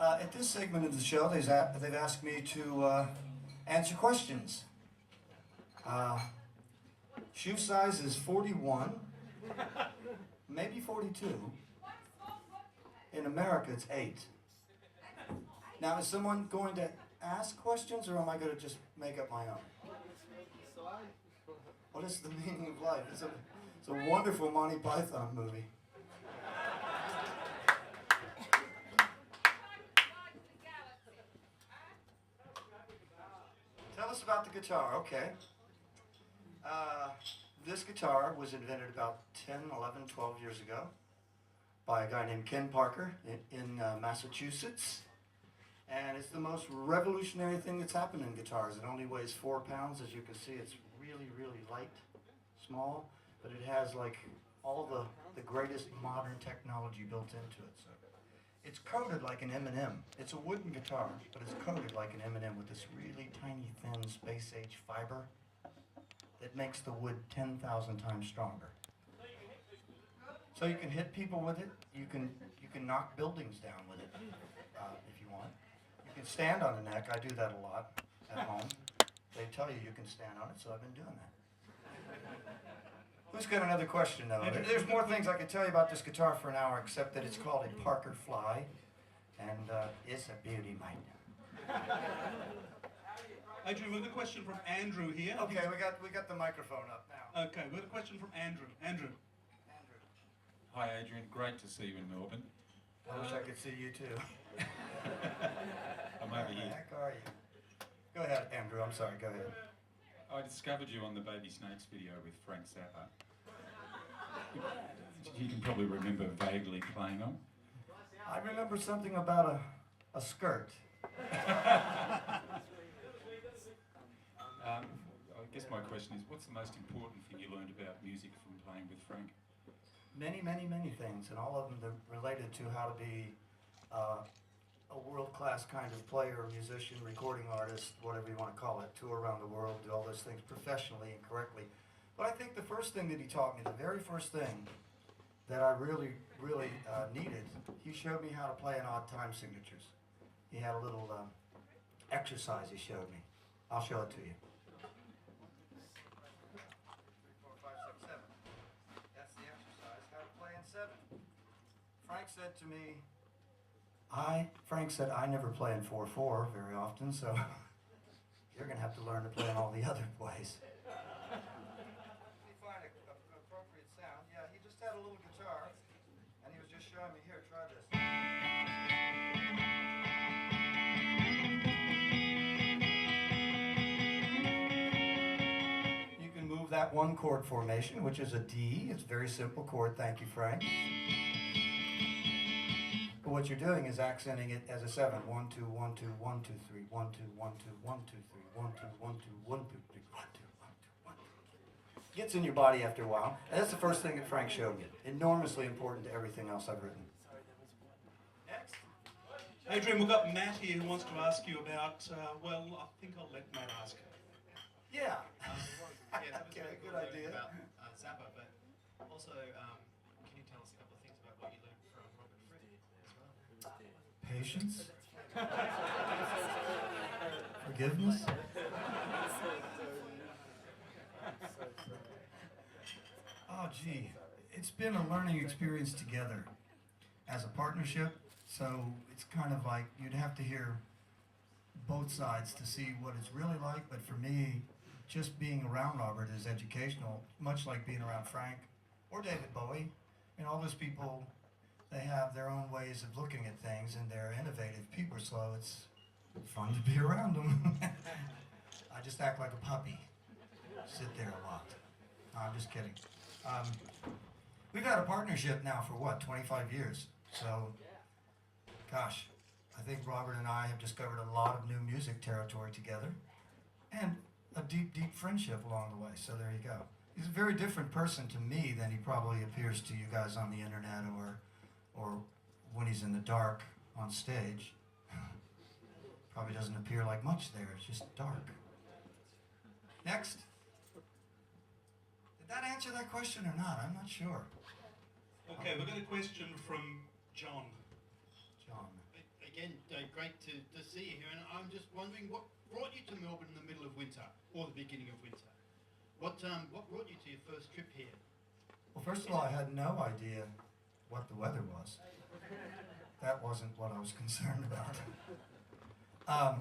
At this segment of the show, they've asked me to answer questions. Shoe size is 41, maybe 42. In America, it's 8. Now, is someone going to ask questions, or am I going to just make up my own? What is the meaning of life? It's a wonderful Monty Python movie. Tell us about the guitar. Okay. This guitar was invented about 10, 11, 12 years ago by a guy named Ken Parker in Massachusetts. And it's the most revolutionary thing that's happened in guitars. It only weighs 4 pounds. As you can see, it's really, really light, small, but it has like all the greatest modern technology built into it. So it's coated like an M&M. It's a wooden guitar, but it's coated like an M&M with this really tiny, thin, space-age fiber that makes the wood 10,000 times stronger. So you can hit people with it. You can knock buildings down with it if you want. You can stand on the neck. I do that a lot at home. They tell you you can stand on it, so I've been doing that. Who's got another question, though? There's more things I could tell you about this guitar for an hour, except that it's called a Parker Fly, and it's a beauty, mate. Adrian, we've got a question from Andrew here. Okay, we got the microphone up now. Okay, we've got a question from Andrew. Andrew. Hi, Adrian. Great to see you in Melbourne. I wish I could see you too. I'm over here. Where the heck are you? Go ahead, Andrew. I'm sorry. Go ahead. I discovered you on the Baby Snakes video with Frank Zappa. You can probably remember vaguely playing on. I remember something about a skirt. I guess my question is, what's the most important thing you learned about music from playing with Frank? Many, many, many things, and all of them related to how to be a world-class kind of player, musician, recording artist, whatever you want to call it, tour around the world, do all those things professionally and correctly. But I think the first thing that he taught me, the very first thing that I really, really needed, he showed me how to play in odd time signatures. He had a little exercise he showed me. I'll show it to you. 3, 4, 5, 6, 7. That's the exercise, how to play in 7. Frank said to me, Frank said, I never play in 4/4 very often, so you're going to have to learn to play in all the other ways. Let me find an appropriate sound. Yeah, he just had a little guitar, and he was just showing me, here, try this. You can move that one chord formation, which is a D. It's a very simple chord. Thank you, Frank. But what you're doing is accenting it as a 7. 1, 2, 1, 2, 1, 2, 3, 1, 2, 1, 2, 1, 2, 3, 1, 2, 1, 2, 1, 2, 3, 1, 2, 1, 2, 1, 2. Gets in your body after a while. And that's the first thing that Frank showed me. Enormously important to everything else I've written. Next. Adrian, we've got Matt here who wants to ask you about, well, I think I'll let Matt ask. Yeah. That was Okay, very good idea. About Zappa, but also, can you tell us a couple of things about what you learned from Robert Fripp as well? Patience. Forgiveness. Oh, gee. It's been a learning experience together as a partnership, so it's kind of like you'd have to hear both sides to see what it's really like, but for me, just being around Robert is educational, much like being around Frank or David Bowie. And all those people, they have their own ways of looking at things, and they're innovative people, so it's fun to be around them. I just act like a puppy, sit there a lot. No, I'm just kidding. We've had a partnership now for what, 25 years? So, gosh, I think Robert and I have discovered a lot of new music territory together, and a deep, deep friendship along the way, so there you go. He's a very different person to me than he probably appears to you guys on the internet or when he's in the dark on stage. Probably doesn't appear like much there, it's just dark. Next. Did that answer that question or not? I'm not sure. Okay, we've got a question from John. John. Again, great to see you here, and I'm just wondering what brought you to Melbourne in the middle of winter, or the beginning of winter? What brought you to your first trip here? Well, first of all, I had no idea what the weather was. That wasn't what I was concerned about.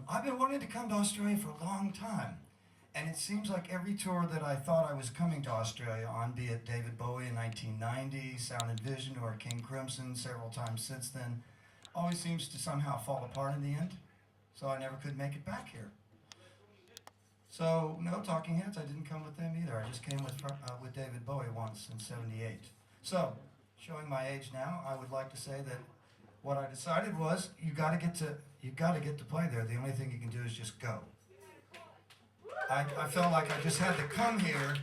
I've been wanting to come to Australia for a long time. And it seems like every tour that I thought I was coming to Australia on, be it David Bowie in 1990, Sound and Vision, or King Crimson several times since then, always seems to somehow fall apart in the end. So I never could make it back here. So, no Talking Heads, I didn't come with them either. I just came with David Bowie once in '78. So, showing my age now, I would like to say that what I decided was you got to get to play there. The only thing you can do is just go. I felt like I just had to come here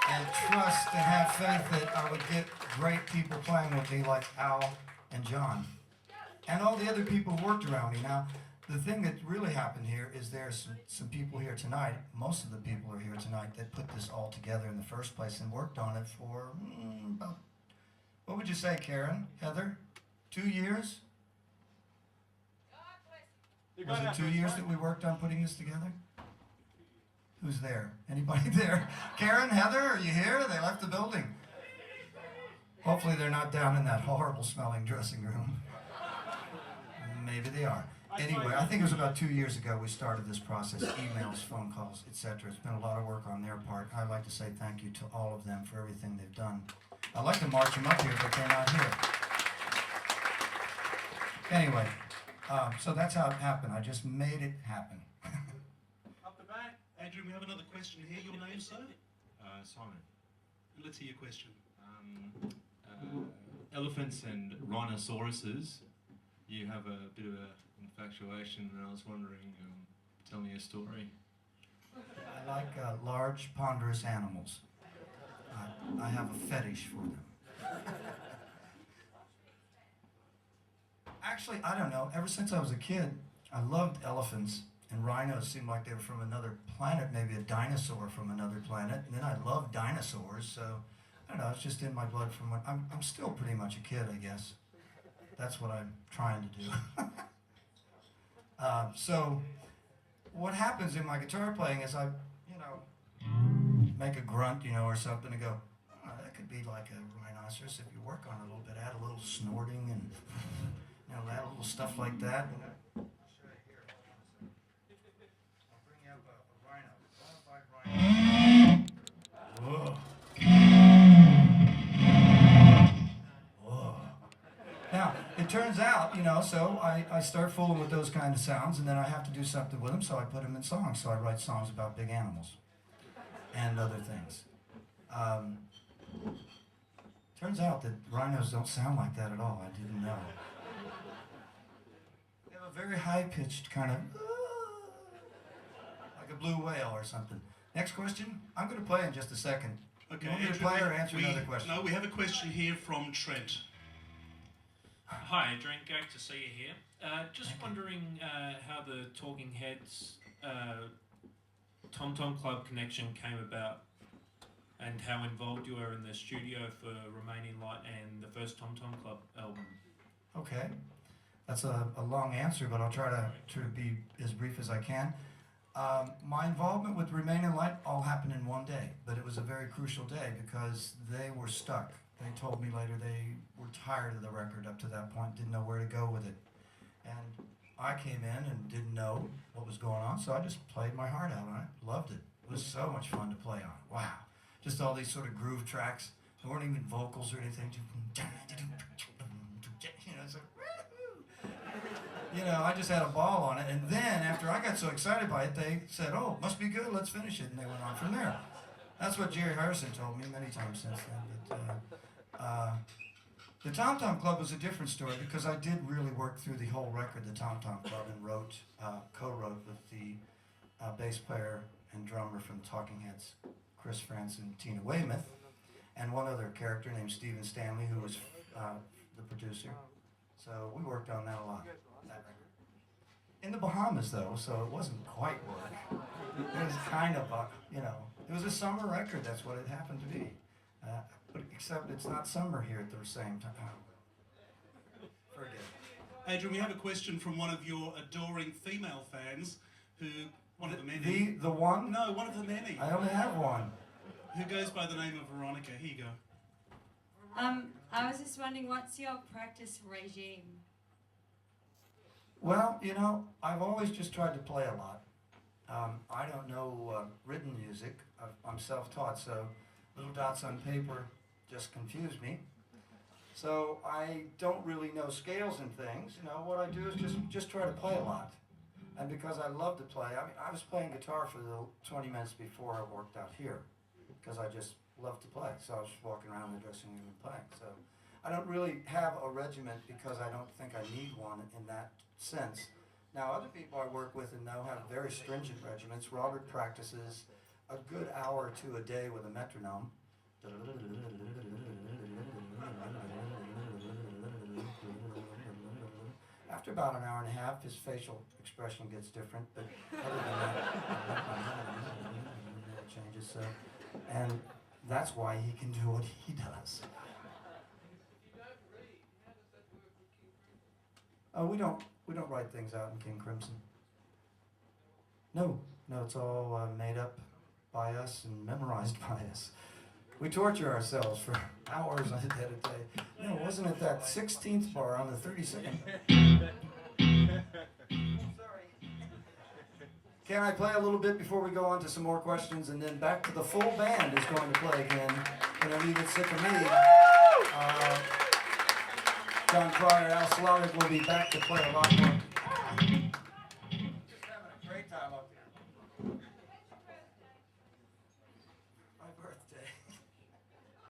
and trust and have faith that I would get great people playing with me like Al and John and all the other people who worked around me. Now, the thing that really happened here is there's some people here tonight, most of the people are here tonight, that put this all together in the first place and worked on it for about, what would you say, Karen, Heather? 2 years? Was it 2 years that we worked on putting this together? Who's there? Anybody there? Karen, Heather, are you here? They left the building. Hopefully they're not down in that horrible smelling dressing room. Maybe they are. Anyway, I think it was about 2 years ago we started this process, emails, phone calls, etc. It's been a lot of work on their part. I'd like to say thank you to all of them for everything they've done. I'd like to march them up here, but they're not here. Anyway, so that's how it happened. I just made it happen. Up the back. Adrian, we have another question here. Your name, sir? Simon. Let's hear your question. Elephants and rhinoceroses, you have a bit of an infatuation, and I was wondering, tell me a story. I like large, ponderous animals. I have a fetish for them. Actually, I don't know. Ever since I was a kid, I loved elephants, and rhinos seemed like they were from another planet, maybe a dinosaur from another planet. And then I loved dinosaurs, so I don't know. It's just in my blood from when I'm still pretty much a kid, I guess. That's what I'm trying to do. So what happens in my guitar playing is I, make a grunt, or something, and go, oh, that could be like a rhinoceros if you work on it a little bit. Add a little snorting and, add a little stuff like that. I'll show you here. I'll bring you up a rhino. Whoa. Whoa. Now, it turns out, so I start fooling with those kind of sounds, and then I have to do something with them, so I put them in songs. So I write songs about big animals and other things. Turns out that rhinos don't sound like that at all. I didn't know. They have a very high-pitched kind of, like a blue whale or something. Next question? I'm going to play in just a second. Okay, You want me to Adrian, play or answer another question? No, we have a question here from Trent. Hi, Adrian. Great to see you here. Just wondering how the Talking Heads Tom Tom Club connection came about, and how involved you were in the studio for Remain in Light and the first Tom Tom Club album. Okay. That's a long answer, but I'll try to be as brief as I can. My involvement with Remain in Light all happened in one day, but it was a very crucial day because they were stuck. They told me later they were tired of the record up to that point, didn't know where to go with it. And I came in and didn't know what was going on, so I just played my heart out on it. Loved it. It was so much fun to play on. Wow. Just all these sort of groove tracks. There weren't even vocals or anything. It's like, woo-hoo. I just had a ball on it. And then after I got so excited by it, they said, oh, must be good, let's finish it. And they went on from there. That's what Jerry Harrison told me many times since then. But, the Tom Tom Club was a different story because I did really work through the whole record, the Tom Tom Club, and co-wrote with the bass player and drummer from Talking Heads, Chris France and Tina Weymouth, and one other character named Stephen Stanley, who was the producer. So we worked on that a lot, that record. In the Bahamas, though, so it wasn't quite work. It was kind of, it was a summer record, that's what it happened to be. But except it's not summer here at the same time. Forget it. Adrian, we have a question from one of your adoring female fans, one of the many. The one? No, one of the many. I only have one. Who goes by the name of Veronica. Here you go. I was just wondering, what's your practice regime? Well, you know, I've always just tried to play a lot. I don't know written music. I'm self-taught, so little dots on paper just confuse me. So I don't really know scales and things. You know, what I do is just try to play a lot. And because I love to play, I mean, I was playing guitar for the 20 minutes before I worked out here, because I just love to play. So I was just walking around the dressing room and playing. So I don't really have a regiment because I don't think I need one in that sense. Now, other people I work with and know have very stringent regiments. Robert practices a good hour or two a day with a metronome. After about an hour and a half, his facial expression gets different, but other than that, it changes. So, and that's why he can do what he does. Oh, we don't write things out in King Crimson. No, it's all made up by us and memorized by us. We torture ourselves for hours on a day. No, wasn't it that 16th bar on the 32nd? Can I play a little bit before we go on to some more questions, and then back to the full band is going to play again whenever you get sick of me. John Pryor, Al Slavic will be back to play a lot more.